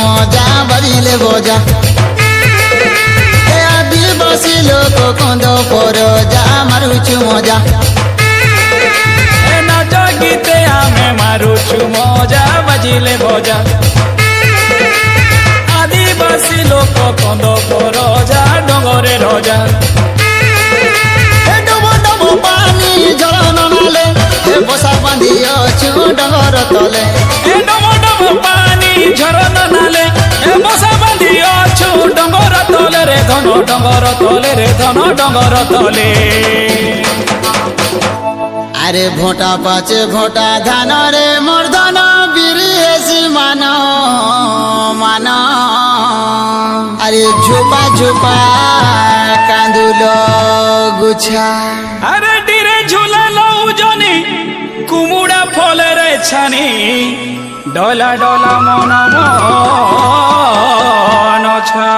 মজা বাজিলে বজা আদিবাসী লোক কন্দ পর যা মারুছু মজা নাচ গীতে আমি মারুছু মজা বাজিলে বজা আদিবাসী লোক কন্দ পর যা ডঙ্গরে রজা ডব ডব পানি ঝরণ নালে বসা বাঁধি অছু ডঙ্গর তলে ডব ডব পানি ঝরণ নালে বসা বাঁধি অছু ডঙ্গর তলে রে ধন ডঙ্গর তলে রে ধন ডঙ্গর তলে আরে ভোটা পাচে ভোটা ধান রে মর্ধন বিরি হেসি মান মান আরে ঝোপা ঝোপা কাঁদুল গুছা আরে ডিরে ঝুলালো উজনি কুমুড়া ফলে রে ছানি ডলা ডলা মন মন ছা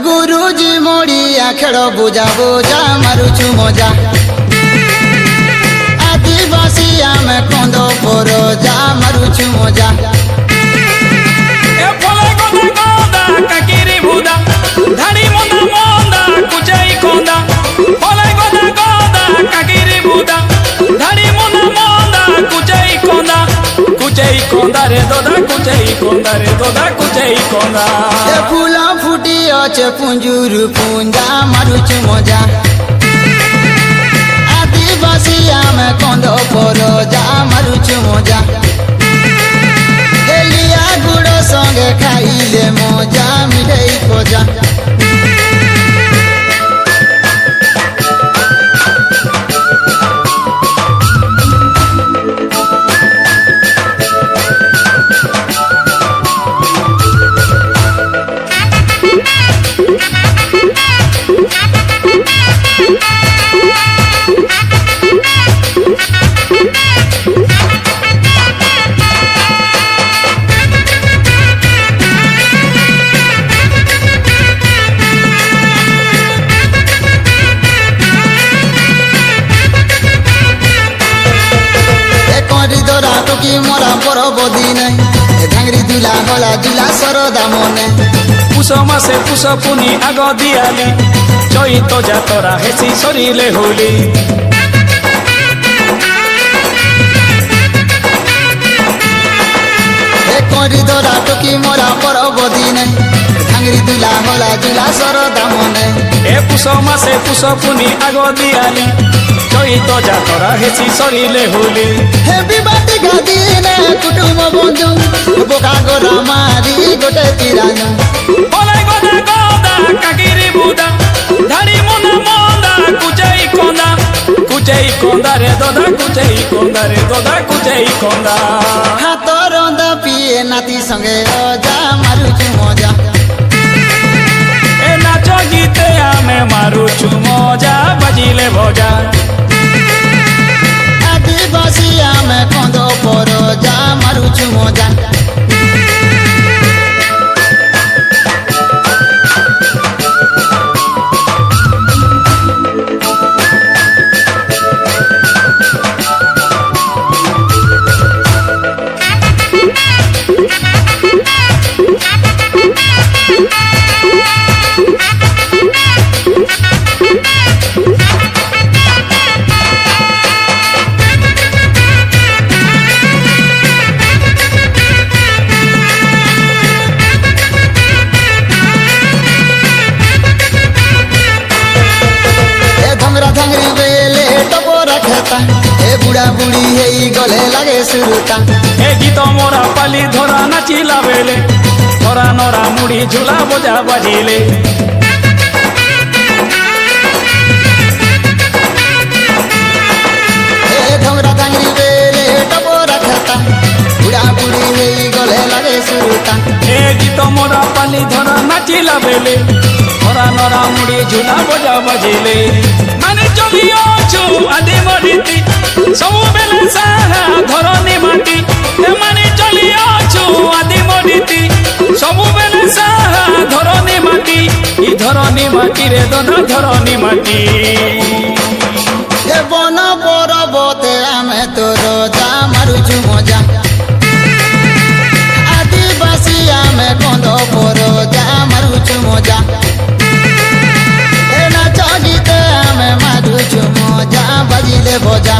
গুরুজি মোড়িয়া খেল বুঝা বুঝা মারুছু মজা আদিবাসী আমি কন্দ পর যা মারুছু মজা এ ফলে গদা গদা কাকিরি বুদা ধাড়ি মন্দা মন্দা কুচাই কন্দা ফলে গদা গদা কাকিরি বুদা ধাড়ি মন্দা মন্দা কুচাই কন্দা রে দোদা কুচাই কন্দা রে দোদা কুচাই কন্দা ফুল ফুটি অছে পুঞ্জুর পুঞ্জা মারুছু মজা আদিবাসী আমি কন্দ পর যা মারুছু মজা লিয়া গুড় সঙ্গে খাইলে মজা মিলেই খোঁজা কি মোরা পরবদি নাই ঢাঙ্গরি দুলা গলা জুলা সরদা মনে পুষ মাসে পুষ পুনি আগ দিয়ালি চৈত যাতরা হেসি সরিলে হোলি করি ধরা টুকি মোরা পরবদি নাই ঢাঙ্গরি দুলা গলা জুলা সরদা মনে এ পুষ মাসে পুষ পুনি আগ দিয়ালি চৈত যাতরা হেসি সরিলে হোলি হে বিবাদী গাদিনে কুটুম বন্ধু বোকা গোরা মারি গোটে তিরানু ফলে গদা গদা কাকিরি বুদা ধাড়ি মন্দা মন্দা কুচাই কন্দা রে দোদা কুচাই কন্দা রে দোদা কুচাই কন্দা হাত রন্ধা পিয়ে নাতি সঙ্গে অজা মারুছু মজা এ নাচ গীতে আমি মারুছু মজা বাজিলে ভজা আদিবাসী আমি কন্দ পর যা মারুছু মজা বুড়া বুড়ি হেই গলে লাগে সুরতা এ গীত মোরা পালি ধরা নাচিলা বেলে ধরা নরা মুড়ি ঝুলা বজা বাজিলে ঝুনা বজা বাজিলে মানে চলি অছু আদিম রীতি ସବୁବେଳେ ସାରା ଧରଣୀ ମାଟି ଏମାନେ ଚଲି ଅଛୁ ଆଦିମ ରୀତି ସବୁବେଳେ ସାରା ଧରଣୀ ମାଟି ଇ ଧରଣୀ ମାଟିରେ ଦନା ଧରଣୀ ମାଟି हे बन पर्वते आमे तो रजा मारुछु मजा आदिवासी आमे कंद परजा मारुछु मजा ए नाच गीते आमे मारुछु मजा बाजिले बजा